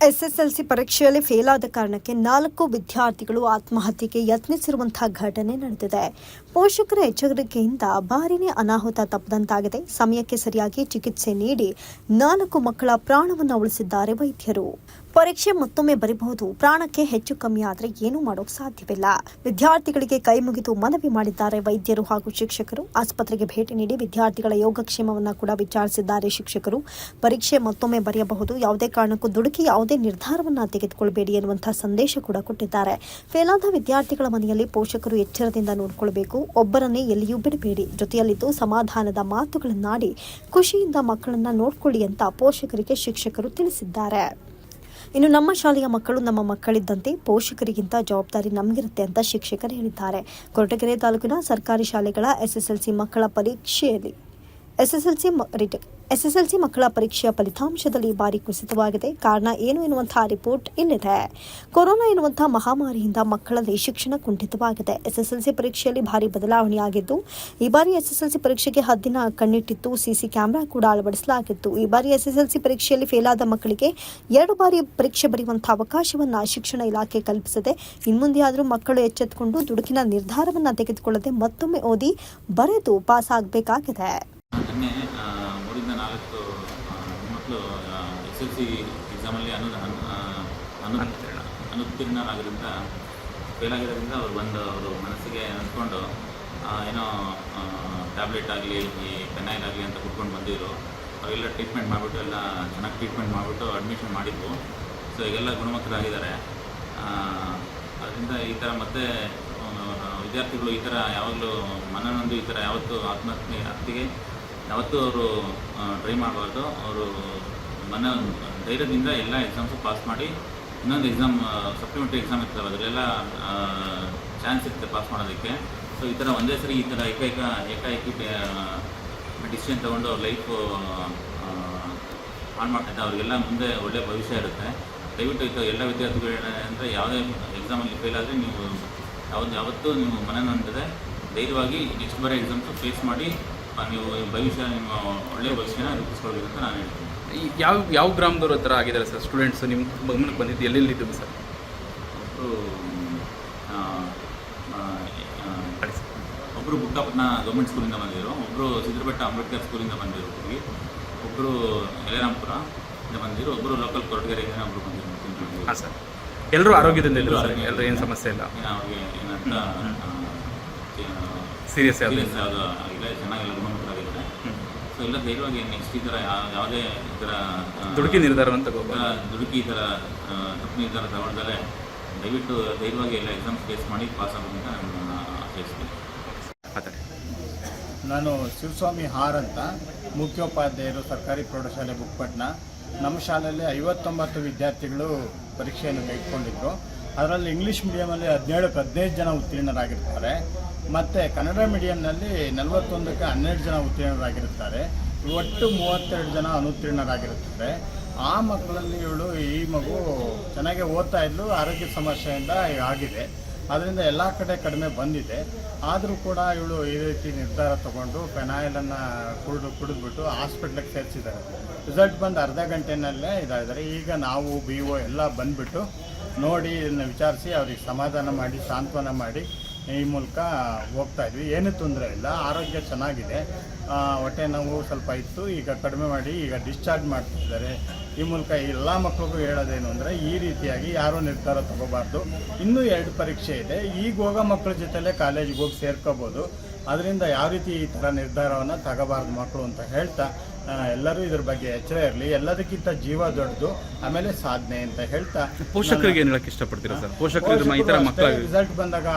SSLC ಪರೀಕ್ಷೆಯಲ್ಲಿ fail ಆದ ಕಾರಣಕ್ಕೆ 4 ವಿದ್ಯಾರ್ಥಿಗಳು ಆತ್ಮಹತ್ಯೆಗೆ ಯತ್ನಿಸಿರುವಂತಹ ಘಟನೆ ನಡೆದಿದೆ. ಪೋಷಕರ ಎಚ್ಚರಿಕೆಯಿಂದ ಭಾರೀನೇ ಅನಾಹುತ ತಪ್ಪದಂತಾಗಿದೆ. ಸಮಯಕ್ಕೆ ಸರಿಯಾಗಿ ಚಿಕಿತ್ಸೆ ನೀಡಿ 4 ಮಕ್ಕಳ ಪ್ರಾಣವನ್ನು ಉಳಿಸಿದ್ದಾರೆ ವೈದ್ಯರು. ಪರೀಕ್ಷೆ ಮತ್ತೊಮ್ಮೆ ಬರಬಹುದು, ಪ್ರಾಣಕ್ಕೆ ಹೆಚ್ಚು ಕಮ್ಮಿ ಆದರೆ ಏನೂ ಮಾಡೋಕೆ ಸಾಧ್ಯವಿಲ್ಲ. ವಿದ್ಯಾರ್ಥಿಗಳಿಗೆ ಕೈ ಮುಗಿದು ಮನವಿ ಮಾಡಿದ್ದಾರೆ ವೈದ್ಯರು ಹಾಗೂ ಶಿಕ್ಷಕರು. ಆಸ್ಪತ್ರೆಗೆ ಭೇಟಿ ನೀಡಿ ವಿದ್ಯಾರ್ಥಿಗಳ ಯೋಗಕ್ಷೇಮವನ್ನು ಕೂಡ ವಿಚಾರಿಸಿದ್ದಾರೆ ಶಿಕ್ಷಕರು. ಪರೀಕ್ಷೆ ಮತ್ತೊಮ್ಮೆ ಬರೆಯಬಹುದು, ಯಾವುದೇ ಕಾರಣಕ್ಕೂ ದುಡುಕಿ ಯಾವುದೇ ನಿರ್ಧಾರವನ್ನು ತೆಗೆದುಕೊಳ್ಳಬೇಡಿ ಎನ್ನುವಂತಹ ಸಂದೇಶ ಕೂಡ ಕೊಟ್ಟಿದ್ದಾರೆ. ಫೇಲಾದ ವಿದ್ಯಾರ್ಥಿಗಳ ಮನೆಯಲ್ಲಿ ಪೋಷಕರು ಎಚ್ಚರದಿಂದ ನೋಡಿಕೊಳ್ಳಬೇಕು. ಒಬ್ಬರನ್ನೇ ಎಲ್ಲಿಯೂ ಬಿಡಬೇಡಿ. ಜೊತೆಯಲ್ಲಿದ್ದು ಸಮಾಧಾನದ ಮಾತುಗಳನ್ನಾಡಿ ಖುಷಿಯಿಂದ ಮಕ್ಕಳನ್ನ ನೋಡಿಕೊಳ್ಳಿ ಅಂತ ಪೋಷಕರಿಗೆ ಶಿಕ್ಷಕರು ತಿಳಿಸಿದ್ದಾರೆ. ಇನ್ನು ನಮ್ಮ ಶಾಲೆಯ ಮಕ್ಕಳು ನಮ್ಮ ಮಕ್ಕಳಿದ್ದಂತೆ, ಪೋಷಕರಿಗಿಂತ ಜವಾಬ್ದಾರಿ ನಮಗಿರುತ್ತೆ ಅಂತ ಶಿಕ್ಷಕರು ಹೇಳಿದ್ದಾರೆ. ಕೊರಟಗೆರೆ ತಾಲೂಕಿನ ಸರ್ಕಾರಿ ಶಾಲೆಗಳ ಎಸ್ಎಸ್ಎಲ್ಸಿ ಮಕ್ಕಳ ಪರೀಕ್ಷೆಯ ಫಲಿತಾಂಶದಲ್ಲಿ ಭಾರಿ ಕುಸಿತವಾಗಿದೆ. ಕಾರಣ ಏನು ಎನ್ನುವಂತಹ ರಿಪೋರ್ಟ್ ಇಲ್ಲಿದೆ. ಕೊರೋನಾ ಎನ್ನುವಂತಹ ಮಹಾಮಾರಿಯಿಂದ ಮಕ್ಕಳಲ್ಲಿ ಶಿಕ್ಷಣ ಕುಂಠಿತವಾಗಿದೆ. ಎಸ್ಎಸ್ಎಲ್ಸಿ ಪರೀಕ್ಷೆಯಲ್ಲಿ ಭಾರಿ ಬದಲಾವಣೆಯಾಗಿದ್ದು, ಈ ಬಾರಿ ಎಸ್ಎಸ್ಎಲ್ಸಿ ಪರೀಕ್ಷೆಗೆ ಹದ್ದಿನ ಕಣ್ಣಿಟ್ಟಿತ್ತು. ಸಿಸಿ ಕ್ಯಾಮೆರಾ ಕೂಡ ಅಳವಡಿಸಲಾಗಿತ್ತು. ಈ ಬಾರಿ ಎಸ್ಎಸ್ಎಲ್ಸಿ ಪರೀಕ್ಷೆಯಲ್ಲಿ ಫೇಲಾದ ಮಕ್ಕಳಿಗೆ 2 ಬಾರಿ ಪರೀಕ್ಷೆ ಬರೆಯುವಂತಹ ಅವಕಾಶವನ್ನು ಶಿಕ್ಷಣ ಇಲಾಖೆ ಕಲ್ಪಿಸಿದೆ. ಇನ್ಮುಂದೆಯಾದರೂ ಮಕ್ಕಳು ಎಚ್ಚೆತ್ತುಕೊಂಡು ದುಡುಕಿನ ನಿರ್ಧಾರವನ್ನು ತೆಗೆದುಕೊಳ್ಳದೆ ಮತ್ತೊಮ್ಮೆ ಓದಿ ಬರೆದು ಪಾಸ್ ಆಗಬೇಕಾಗಿದೆ. ಮಕ್ಕಳು SSLC ಎಕ್ಸಾಮಲ್ಲಿ ಅನುತ್ತೀರ್ಣರಾಗೋದ್ರಿಂದ ಫೇಲ್ ಆಗಿರೋದ್ರಿಂದ ಅವರು ಮನಸ್ಸಿಗೆ ಅಂದ್ಕೊಂಡು ಏನೋ ಟ್ಯಾಬ್ಲೆಟ್ ಆಗಲಿ ಈ ಪೆನಾಯಿಲ್ ಆಗಲಿ ಅಂತ ಕುಟ್ಕೊಂಡು ಬಂದಿದ್ರು. ಅವೆಲ್ಲ ಟ್ರೀಟ್ಮೆಂಟ್ ಮಾಡಿಬಿಟ್ಟು ಎಲ್ಲ ಚೆನ್ನಾಗಿ ಟ್ರೀಟ್ಮೆಂಟ್ ಮಾಡಿಬಿಟ್ಟು ಅಡ್ಮಿಷನ್ ಮಾಡಿದ್ವು. ಸೊ ಈಗೆಲ್ಲ ಗುಣಮುಖರಾಗಿದ್ದಾರೆ. ಅದರಿಂದ ಈ ಥರ ಮತ್ತೆ ವಿದ್ಯಾರ್ಥಿಗಳು ಈ ಥರ ಯಾವಾಗಲೂ ಮನನೊಂದು ಈ ಥರ ಯಾವತ್ತೂ ಆತ್ಮಹತ್ಯೆಗೆ ಯಾವತ್ತೂ ಅವರು ಟ್ರೈ ಮಾಡಬಾರ್ದು. ಅವರು ಧೈರ್ಯದಿಂದ ಎಲ್ಲ ಎಕ್ಸಾಮ್ಸು ಪಾಸ್ ಮಾಡಿ ಇನ್ನೊಂದು ಎಕ್ಸಾಮ್ ಸಪ್ಲಿಮೆಂಟ್ರಿ ಎಕ್ಸಾಮ್ ಇರ್ತವೆ, ಅದರಲ್ಲೆಲ್ಲ ಚಾನ್ಸ್ ಇರುತ್ತೆ ಪಾಸ್ ಮಾಡೋದಕ್ಕೆ. ಸೊ ಈ ಥರ ಒಂದೇ ಸರಿ ಈ ಥರ ಏಕಾಏಕಿ ಡಿಸಿಷನ್ ತೊಗೊಂಡು ಅವ್ರ ಲೈಫು ಹಾಳು ಮಾಡ್ತಿದ್ದೆ. ಅವರಿಗೆಲ್ಲ ಮುಂದೆ ಒಳ್ಳೆಯ ಭವಿಷ್ಯ ಇರುತ್ತೆ. ದಯವಿಟ್ಟು ಎಲ್ಲ ವಿದ್ಯಾರ್ಥಿಗಳು ಅಂದರೆ ಯಾವುದೇ ಎಕ್ಸಾಮಲ್ಲಿ ಫೇಲ್ ಆದರೆ ನೀವು ಯಾವತ್ತೂ ನೀವು ಮನನೊಂದಿದೆ ಧೈರ್ಯವಾಗಿ ನೆಕ್ಸ್ಟ್ ಬರೋ ಎಕ್ಸಾಮ್ಸು ಫೇಸ್ ಮಾಡಿ ನೀವು ಭವಿಷ್ಯ ನಿಮ್ಮ ಒಳ್ಳೆಯ ಭವಿಷ್ಯನ ರೂಪಿಸ್ಕೊಳ್ಬೇಕು ಅಂತ ನಾನು ಹೇಳ್ತೀನಿ. ಯಾವ ಗ್ರಾಮದವ್ರ ಹತ್ರ ಆಗಿದ್ದಾರೆ ಸರ್ ಸ್ಟೂಡೆಂಟ್ಸು ನಿಮ್ಮ ಗಮನಕ್ಕೆ ಬಂದಿದ್ದು? ಎಲ್ಲೆಲ್ಲಿದ್ದು ಸರ್? ಒಬ್ಬರು ಬುಕ್ಕಾಪಟ್ಟಣ ಗೌರ್ಮೆಂಟ್ ಸ್ಕೂಲಿಂದ ಬಂದಿದ್ರು, ಒಬ್ಬರು ಸಿದ್ರಬೆಟ್ಟ ಅಂಬೇಡ್ಕರ್ ಸ್ಕೂಲಿಂದ ಬಂದಿರು, ಒಬ್ಬರು ಯಲೆರಾಂಪುರದಿಂದ ಬಂದಿರು, ಒಬ್ಬರು ಲೋಕಲ್ ಕೊರಟಗೆರೆಯಿಂದ ಒಬ್ಬರು ಬಂದಿರು. ಹಾಂ ಸರ್, ಎಲ್ಲರೂ ಆರೋಗ್ಯದಿಂದ ಇದ್ದರು ಸರ್? ಎಲ್ಲರೂ ಏನು ಸಮಸ್ಯೆ ಇಲ್ಲ? ಅವ್ರಿಗೆ ಏನಂತ ಸೀರಿಯಸ್ ಆಗಿಲ್ಲ, ಚೆನ್ನಾಗೆಲ್ಲ ಗುಣಮುಖರಾಗಿದ್ದಾರೆ. ಸೊ ಎಲ್ಲ ಧೈರ್ಯವಾಗಿ ನೆಕ್ಸ್ಟ್ ಈ ಥರ ಯಾವುದೇ ಈ ಥರ ದುಡುಕಿ ನಿರ್ಧಾರವನ್ನು ದುಡುಕಿ ಈ ಥರ ತಪ್ಪು ನಿರ್ಧಾರ ತಗೊಳ್ದಲ್ಲೇ ದಯವಿಟ್ಟು ಧೈರ್ಯವಾಗಿ ಎಲ್ಲ ಎಕ್ಸಾಮ್ಸ್ ಫೇಸ್ ಮಾಡಿ ಪಾಸ್ ಆಗೋದಂತ ನಾನು ಆಶಯಿಸ್ತೀನಿ. ನಾನು ಶಿವಸ್ವಾಮಿ ಹಾರ್ ಅಂತ, ಮುಖ್ಯೋಪಾಧ್ಯಾಯರು ಸರ್ಕಾರಿ ಪ್ರೌಢಶಾಲೆ ಬುಕ್ಪಟ್ನ. ನಮ್ಮ ಶಾಲೆಯಲ್ಲಿ 59 ವಿದ್ಯಾರ್ಥಿಗಳು ಪರೀಕ್ಷೆಯನ್ನು ಕೈಗೊಂಡಿದ್ದರು. ಅದರಲ್ಲಿ ಇಂಗ್ಲೀಷ್ ಮೀಡಿಯಮಲ್ಲಿ 17ಕ್ಕೆ 15 ಜನ ಉತ್ತೀರ್ಣರಾಗಿರ್ತಾರೆ, ಮತ್ತು ಕನ್ನಡ ಮೀಡಿಯಂನಲ್ಲಿ 41ಕ್ಕೆ 12 ಜನ ಉತ್ತೀರ್ಣರಾಗಿರುತ್ತಾರೆ. ಒಟ್ಟು 32 ಜನ ಅನುತ್ತೀರ್ಣರಾಗಿರುತ್ತಾರೆ. ಆ ಮಕ್ಕಳಲ್ಲಿ ಈ ಮಗು ಚೆನ್ನಾಗಿ ಓದ್ತಾ ಇದ್ಲು, ಆರೋಗ್ಯ ಸಮಸ್ಯೆಯಿಂದ ಆಗಿದೆ. ಅದರಿಂದ ಎಲ್ಲ ಕಡೆ ಕಡಿಮೆ ಬಂದಿದೆ. ಆದರೂ ಕೂಡ ಇವಳು ಈ ರೀತಿ ನಿರ್ಧಾರ ತಗೊಂಡು ಫೆನಾಯಿಲನ್ನು ಕುಡಿದ್ಬಿಟ್ಟು ಹಾಸ್ಪಿಟ್ಲಿಗೆ ಸೇರಿಸಿದ್ದಾರೆ. ರಿಸಲ್ಟ್ ಬಂದು ಅರ್ಧ ಗಂಟೆನಲ್ಲೇ ಇದಾಗಿದ್ದಾರೆ. ಈಗ ನಾವು BO ಎಲ್ಲ ಬಂದುಬಿಟ್ಟು ನೋಡಿ ಇದನ್ನು ವಿಚಾರಿಸಿ ಅವ್ರಿಗೆ ಸಮಾಧಾನ ಮಾಡಿ ಸಾಂತ್ವನ ಮಾಡಿ ಈ ಮೂಲಕ ಹೋಗ್ತಾ ಇದ್ವಿ. ಏನೂ ತೊಂದರೆ ಇಲ್ಲ, ಆರೋಗ್ಯ ಚೆನ್ನಾಗಿದೆ. ಹೊಟ್ಟೆ ನೋವು ಸ್ವಲ್ಪ ಇತ್ತು, ಈಗ ಕಡಿಮೆ ಮಾಡಿ ಈಗ ಡಿಸ್ಚಾರ್ಜ್ ಮಾಡ್ತಿದ್ದಾರೆ. ಈ ಮೂಲಕ ಎಲ್ಲ ಮಕ್ಕಳಿಗೂ ಹೇಳೋದೇನು ಅಂದರೆ ಈ ರೀತಿಯಾಗಿ ಯಾರೂ ನಿರ್ಧಾರ ತಗೋಬಾರ್ದು. ಇನ್ನೂ 2 ಪರೀಕ್ಷೆ ಇದೆ. ಈಗ ಹೋಗೋ ಮಕ್ಕಳ ಜೊತೆಲೇ ಕಾಲೇಜಿಗೆ ಹೋಗಿ ಸೇರ್ಕೋಬೋದು. ಅದರಿಂದ ಯಾವ ರೀತಿ ಈ ಥರ ನಿರ್ಧಾರವನ್ನು ತಗೋಬಾರ್ದು ಮಕ್ಕಳು ಅಂತ ಹೇಳ್ತಾ ಎಲ್ಲರೂ ಇದ್ರ ಬಗ್ಗೆ ಎಚ್ಚರ ಇರಲಿ. ಎಲ್ಲದಕ್ಕಿಂತ ಜೀವ ದೊಡ್ಡದು, ಆಮೇಲೆ ಸಾಧನೆ ಅಂತ ಹೇಳ್ತಾ ಪೋಷಕರಿಗೆ ಏನು ಹೇಳಕ್ಕೆ ಇಷ್ಟಪಡ್ತೀರಾ ಸರ್? ಪೋಷಕರಿಗೆ ಈ ಥರ ರಿಸಲ್ಟ್ ಬಂದಾಗ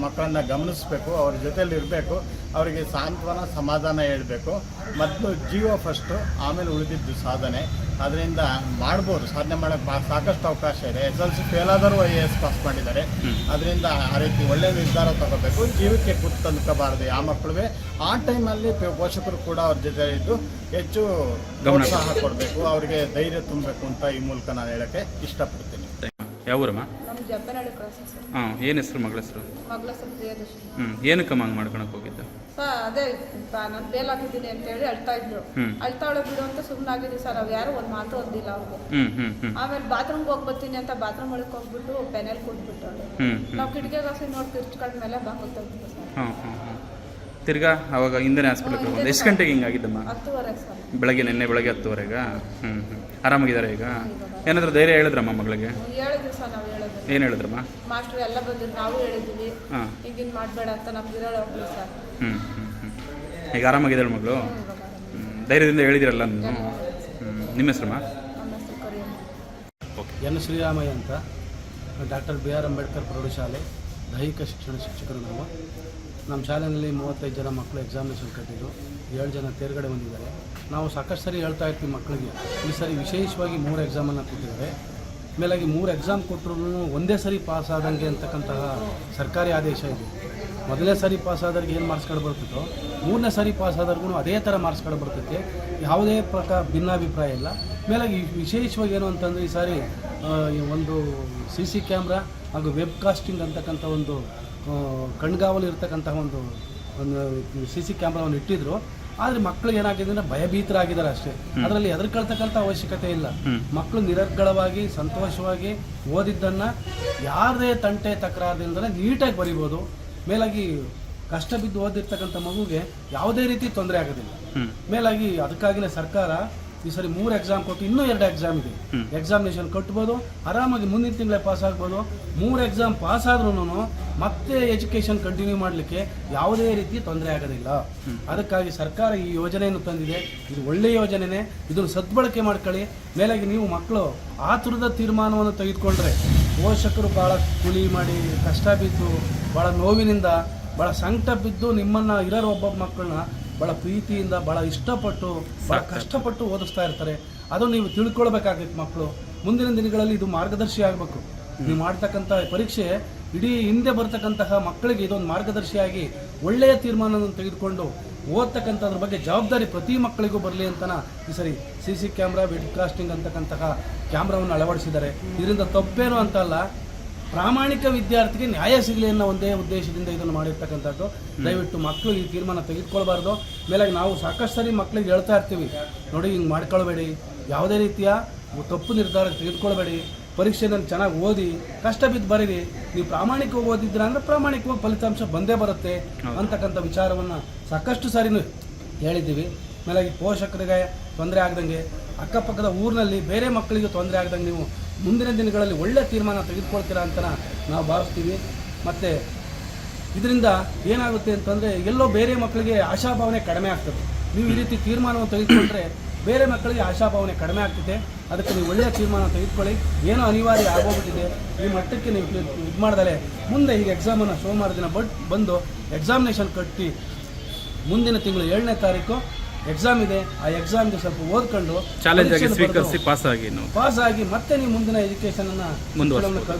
ಮಕ್ಕಳನ್ನ ಗಮನಿಸಬೇಕು, ಅವ್ರ ಜೊತೆಲಿ ಇರಬೇಕು, ಅವರಿಗೆ ಸಾಂತ್ವನ ಸಮಾಧಾನ ಹೇಳಬೇಕು. ಮೊದಲು ಜೀವ ಫಸ್ಟು, ಆಮೇಲೆ ಉಳಿದಿದ್ದು ಸಾಧನೆ. ಅದರಿಂದ ಮಾಡ್ಬೋದು, ಸಾಧನೆ ಮಾಡೋಕ್ಕೆ ಸಾಕಷ್ಟು ಅವಕಾಶ ಇದೆ. SSLC ಫೇಲ್ ಆದರೂ IAS ಪಾಸ್ ಮಾಡಿದ್ದಾರೆ. ಅದರಿಂದ ಆ ರೀತಿ ಒಳ್ಳೆಯ ನಿರ್ಧಾರ ತಗೋಬೇಕು. ಜೀವಕ್ಕೆ ಕುತ್ತು ತಂದ್ಕೋಬಾರ್ದು ಆ ಮಕ್ಕಳಿಗೆ. ಆ ಟೈಮಲ್ಲಿ ಪೋಷಕರು ಕೂಡ ಅವ್ರ ಜೊತೆ ಇದ್ದು ಹೆಚ್ಚು ಪ್ರೋತ್ಸಾಹ ಕೊಡಬೇಕು, ಅವರಿಗೆ ಧೈರ್ಯ ತುಂಬಬೇಕು ಅಂತ ಈ ಮೂಲಕ ನಾನು ಹೇಳೋಕ್ಕೆ ಇಷ್ಟಪಡ್ತೀನಿ. ಯಾವ ಊರಮ್ಮ? ಜಪ್ಪನಹಳ್ಳಿ ಕ್ರಾಸ್ ಸರ್. ಹಾಂ, ಏನು ಹೆಸರು ಮಗಳ ಹೆಸರು? ಮಗಳ ಹೆಸರು ಪ್ರಿಯದರ್ಶಿನಿ. ಏನಕ್ಕೆ ಹಂಗೆ ಮಾಡ್ಕೊಳಕ್ಕೆ ಹೋಗಿದ್ದ? ಅದೇ ನಾನು ಬೇಲ್ ಹಾಕಿದ್ದೀನಿ ಅಂತೇಳಿ ಅಳ್ತಾ ಇದ್ರು. ಅಳ್ತಾವಳೆ ಬಿಡು ಅಂತ ಸುಮ್ಮನಾಗಿದ್ವಿ ಸರ್. ಅವು ಯಾರು ಒಂದು ಮಾತು ಒಂದಿಲ್ಲ ಅವ್ರಿಗೆ. ಆಮೇಲೆ ಬಾತ್ರೂಮ್ಗೆ ಹೋಗಿ ಬರ್ತೀನಿ ಅಂತ ಬಾತ್ರೂಮ್ ಒಳಗೆ ಹೋಗ್ಬಿಟ್ಟು ಪೆನಲ್ಲಿ ಕೂತ್ಬಿಟ್ಟು ನಾವು ಕಿಟಕಿಗಾಸಿ ನೋಡಿ ತಿರ್ಚ್ಕೊಂಡ್ಮೇಲೆ ಬಾಕೋತಾ ಇದ್ವಿ ಸರ್. ತಿರ್ಗಾ ಅವಾಗ ಹಿಂದೆ ಹಾಸ್ಪಿಟ್ಲಿಗೆ ಎಷ್ಟು ಗಂಟೆಗೆ ಹಿಂಗಾಗಿದ್ದಮ್ಮ? 10:30 ಸರ್. ನಿನ್ನೆ ಬೆಳಗ್ಗೆ 10:30 ಆರಾಮಾಗಿದ್ದಾರೆ ಈಗ? ಏನಾದರೂ ಧೈರ್ಯ ಹೇಳಿದ್ರಮ್ಮ ಮಗಳಿಗೆ? ಹೇಳಿದ್ವಿ ಸರ್, ನಾವು ಹೇಳಿದ್ವಿ. ಏನು ಹೇಳಿದ್ರಮ್ಮ? ಮಾಸ್ಟ್ರು ಎಲ್ಲ ಬಂದಿದ್ದು ನಾವು ಹೇಳಿದ್ವಿ ಹಿಂಗಿನ್ ಮಾಡಬೇಡ ಅಂತ. ನಮ್ಗೆ ಇರೋಳು ಹೋಗ್ಲಿ ಸರ್. ಈಗ ಆರಾಮಾಗಿದ್ದಾಳೆ ಮಗಳು? ಧೈರ್ಯದಿಂದ ಹೇಳಿದಿರಲ್ಲ ನೀವು? ನಿಮ್ಮ ಹೆಸರಮ್ಮ? ನಮ್ಮ ಹೆಸರು ಕರಿಯಮ್ಮ. ಎನ್ ಶ್ರೀರಾಮಯ್ಯ ಅಂತ, ಡಾಕ್ಟರ್ BR ಅಂಬೇಡ್ಕರ್ ಪ್ರೌಢಶಾಲೆ ದೈಹಿಕ ಶಿಕ್ಷಣ ಶಿಕ್ಷಕರು ನಾವು. ನಮ್ಮ ಶಾಲೆಯಲ್ಲಿ 35 ಜನ ಮಕ್ಕಳು ಎಕ್ಸಾಮಿನೇಷನ್ ಕಟ್ಟಿದ್ರು, 7 ಜನ ತೇರ್ಗಡೆ ಬಂದಿದ್ದಾರೆ. ನಾವು ಸಾಕಷ್ಟು ಸರಿ ಹೇಳ್ತಾ ಇರ್ತೀವಿ ಮಕ್ಕಳಿಗೆ, ಈ ಸರಿ ವಿಶೇಷವಾಗಿ 3 ಎಕ್ಸಾಮನ್ನು ಕೊಟ್ಟಿದ್ದಾರೆ. ಮೇಲಾಗಿ 3 ಎಕ್ಸಾಮ್ ಕೊಟ್ಟರು ಒಂದೇ ಸರಿ ಪಾಸ್ ಆದಂಗೆ ಅಂತಕ್ಕಂತಹ ಸರ್ಕಾರಿ ಆದೇಶ ಇದೆ. ಮೊದಲನೇ ಸರಿ ಪಾಸ್ ಆದವ್ರಿಗೆ ಏನು ಮಾರ್ಕ್ಸ್ಗಳು ಬರ್ತಿತ್ತೋ 3ನೇ ಸರಿ ಪಾಸ್ ಆದವ್ರಿಗೂ ಅದೇ ಥರ ಮಾರ್ಕ್ಸ್ಗಳು ಬರ್ತೈತೆ. ಯಾವುದೇ ಪ್ರಕಾರ ಭಿನ್ನಾಭಿಪ್ರಾಯ ಇಲ್ಲ. ಮೇಲಾಗಿ ವಿಶೇಷವಾಗಿ ಏನು ಅಂತಂದರೆ ಈ ಸಾರಿ ಒಂದು CC ಕ್ಯಾಮ್ರಾ ಹಾಗೂ ವೆಬ್ ಕಾಸ್ಟಿಂಗ್ ಅಂತಕ್ಕಂಥ ಒಂದು ಕಣ್ಗಾವಲು ಇರ್ತಕ್ಕಂತಹ ಒಂದು CC ಕ್ಯಾಮ್ರಾವನ್ನು ಇಟ್ಟಿದ್ರು. ಆದರೆ ಮಕ್ಕಳಿಗೆ ಏನಾಗಿದೆ ಅಂದರೆ ಭಯಭೀತರಾಗಿದ್ದಾರೆ ಅಷ್ಟೇ. ಅದರಲ್ಲಿ ಹೆದರ್ಕೊಳ್ತಕ್ಕಂಥ ಅವಶ್ಯಕತೆ ಇಲ್ಲ. ಮಕ್ಕಳು ನಿರರ್ಗಳವಾಗಿ ಸಂತೋಷವಾಗಿ ಓದಿದ್ದನ್ನು ಯಾರದೇ ತಂಟೆ ತಕರಾರದಿಂದಲೇ ನೀಟಾಗಿ ಬರಿಬೋದು. ಮೇಲಾಗಿ ಕಷ್ಟ ಬಿದ್ದು ಓದಿರ್ತಕ್ಕಂಥ ಮಗುಗೆ ಯಾವುದೇ ರೀತಿ ತೊಂದರೆ ಆಗೋದಿಲ್ಲ. ಮೇಲಾಗಿ ಅದಕ್ಕಾಗಿಯೇ ಸರ್ಕಾರ ಈ ಸರಿ 3 ಎಕ್ಸಾಮ್ ಕೊಟ್ಟು ಇನ್ನೂ 2 ಎಕ್ಸಾಮ್ ಇದೆ. ಎಕ್ಸಾಮಿನೇಷನ್ ಕಟ್ಬೋದು, ಆರಾಮಾಗಿ ಮುಂದಿನ ತಿಂಗಳೇ ಪಾಸ್ ಆಗ್ಬೋದು. 3 ಎಕ್ಸಾಮ್ ಪಾಸ್ ಆದ್ರೂ ಮತ್ತೆ ಎಜುಕೇಷನ್ ಕಂಟಿನ್ಯೂ ಮಾಡಲಿಕ್ಕೆ ಯಾವುದೇ ರೀತಿ ತೊಂದರೆ ಆಗೋದಿಲ್ಲ. ಅದಕ್ಕಾಗಿ ಸರ್ಕಾರ ಈ ಯೋಜನೆಯನ್ನು ತಂದಿದೆ. ಇದು ಒಳ್ಳೆಯ ಯೋಜನೆನೇ, ಇದನ್ನು ಸದ್ಬಳಕೆ ಮಾಡ್ಕೊಳ್ಳಿ. ಮೇಲಾಗಿ ನೀವು ಮಕ್ಕಳು ಆತುರದ ತೀರ್ಮಾನವನ್ನು ತೆಗೆದುಕೊಂಡ್ರೆ ಪೋಷಕರು ಭಾಳ ಕೂಲಿ ಮಾಡಿ ಕಷ್ಟ ಬಿದ್ದು ಭಾಳ ನೋವಿನಿಂದ ಭಾಳ ಸಂಕಟ ಬಿದ್ದು ನಿಮ್ಮನ್ನು ಇರೋರು ಒಬ್ಬೊಬ್ಬ ಮಕ್ಕಳನ್ನ ಭಾಳ ಪ್ರೀತಿಯಿಂದ ಭಾಳ ಇಷ್ಟಪಟ್ಟು ಭಾಳ ಕಷ್ಟಪಟ್ಟು ಓದಿಸ್ತಾ ಇರ್ತಾರೆ. ಅದು ನೀವು ತಿಳ್ಕೊಳ್ಬೇಕಾಗಿತ್ತು. ಮಕ್ಕಳು ಮುಂದಿನ ದಿನಗಳಲ್ಲಿ ಇದು ಮಾರ್ಗದರ್ಶಿ ಆಗಬೇಕು. ನೀವು ಮಾಡ್ತಕ್ಕಂಥ ಪರೀಕ್ಷೆ ಇಡೀ ಹಿಂದೆ ಬರ್ತಕ್ಕಂತಹ ಮಕ್ಕಳಿಗೆ ಇದೊಂದು ಮಾರ್ಗದರ್ಶಿಯಾಗಿ ಒಳ್ಳೆಯ ತೀರ್ಮಾನವನ್ನು ತೆಗೆದುಕೊಂಡು ಓದ್ತಕ್ಕಂಥದ್ರ ಬಗ್ಗೆ ಜವಾಬ್ದಾರಿ ಪ್ರತಿ ಮಕ್ಕಳಿಗೂ ಬರಲಿ ಅಂತನ ಈ ಸರಿ CC ಕ್ಯಾಮ್ರಾ ವೆಬ್ ಕಾಸ್ಟಿಂಗ್ ಅಂತಕ್ಕಂತಹ ಕ್ಯಾಮ್ರಾವನ್ನು ಅಳವಡಿಸಿದ್ದಾರೆ. ಇದರಿಂದ ತಪ್ಪೇನು ಅಂತಲ್ಲ, ಪ್ರಾಮಾಣಿಕ ವಿದ್ಯಾರ್ಥಿಗೆ ನ್ಯಾಯ ಸಿಗಲಿ ಅನ್ನೋ ಒಂದೇ ಉದ್ದೇಶದಿಂದ ಇದನ್ನು ಮಾಡಿರ್ತಕ್ಕಂಥದ್ದು. ದಯವಿಟ್ಟು ಮಕ್ಕಳು ಈ ತೀರ್ಮಾನ ತೆಗೆದುಕೊಳ್ಬಾರ್ದು. ಮೇಲಾಗಿ ನಾವು ಸಾಕಷ್ಟು ಸರಿ ಮಕ್ಕಳಿಗೆ ಹೇಳ್ತಾ ಇರ್ತೀವಿ, ನೋಡಿ ಹಿಂಗೆ ಮಾಡ್ಕೊಳ್ಬೇಡಿ, ಯಾವುದೇ ರೀತಿಯ ತಪ್ಪು ನಿರ್ಧಾರ ತೆಗೆದುಕೊಳ್ಬೇಡಿ, ಪರೀಕ್ಷೆನಲ್ಲಿ ಚೆನ್ನಾಗಿ ಓದಿ ಕಷ್ಟ ಬಿದ್ದು ಬರೀರಿ, ನೀವು ಪ್ರಾಮಾಣಿಕವಾಗಿ ಓದಿದ್ದೀರ ಅಂದರೆ ಪ್ರಾಮಾಣಿಕವಾಗಿ ಫಲಿತಾಂಶ ಬಂದೇ ಬರುತ್ತೆ ಅಂತಕ್ಕಂಥ ವಿಚಾರವನ್ನು ಸಾಕಷ್ಟು ಸಾರಿನೂ ಹೇಳಿದ್ದೀವಿ. ಮೇಲಾಗಿ ಪೋಷಕರಿಗೆ ತೊಂದರೆ ಆಗ್ದಂಗೆ, ಅಕ್ಕಪಕ್ಕದ ಊರಿನಲ್ಲಿ ಬೇರೆ ಮಕ್ಕಳಿಗೆ ತೊಂದರೆ ಆಗ್ದಂಗೆ ನೀವು ಮುಂದಿನ ದಿನಗಳಲ್ಲಿ ಒಳ್ಳೆಯ ತೀರ್ಮಾನ ತೆಗೆದುಕೊಳ್ತೀರಾ ಅಂತ ನಾವು ಭಾವಿಸ್ತೀವಿ. ಮತ್ತು ಇದರಿಂದ ಏನಾಗುತ್ತೆ ಅಂತಂದರೆ ಎಲ್ಲೋ ಬೇರೆ ಮಕ್ಕಳಿಗೆ ಆಶಾಭಾವನೆ ಕಡಿಮೆ ಆಗ್ತದೆ. ನೀವು ಈ ರೀತಿ ತೀರ್ಮಾನವನ್ನು ತೆಗೆದುಕೊಂಡ್ರೆ ಬೇರೆ ಮಕ್ಕಳಿಗೆ ಆಶಾಭಾವನೆ ಕಡಿಮೆ ಆಗ್ತಿದೆ. ಅದಕ್ಕೆ ನೀವು ಒಳ್ಳೆಯ ತೀರ್ಮಾನ ತೆಗೆದುಕೊಳ್ಳಿ. ಏನೋ ಅನಿವಾರ್ಯ ಆಗೋಗ್ಬಿಟ್ಟಿದೆ, ಈ ಮಟ್ಟಕ್ಕೆ ನೀವು ಇದು ಮಾಡ್ದಲೆ ಮುಂದೆ ಈಗ ಎಕ್ಸಾಮನ್ನು ಸೋಮವಾರ ದಿನ ಬಂದು ಎಕ್ಸಾಮಿನೇಷನ್ ಕಟ್ಟಿ ಮುಂದಿನ ತಿಂಗಳು 7ನೇ ತಾರೀಕು ಎಕ್ಸಾಮ್ ಇದೆ. ಆ ಎಕ್ಸಾಮ್ಗೆ ಸ್ವಲ್ಪ ಓದ್ಕೊಂಡು ಚಾಲೆಂಜ್ ಆಗಿ ಸ್ವೀಕರಿಸಿ ಪಾಸ್ ಆಗಿ ಮತ್ತೆ ನೀವು ಮುಂದಿನ ಎಜುಕೇಷನನ್ನು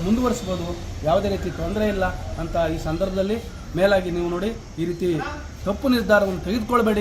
ಮುಂದುವರಿಸ್ಬೋದು. ಯಾವುದೇ ರೀತಿ ತೊಂದರೆ ಇಲ್ಲ ಅಂತ ಈ ಸಂದರ್ಭದಲ್ಲಿ ಮೇಲಾಗಿ ನೀವು ನೋಡಿ ಈ ರೀತಿ ತಪ್ಪು ನಿರ್ಧಾರವನ್ನು ತೆಗೆದುಕೊಳ್ಬೇಡಿ.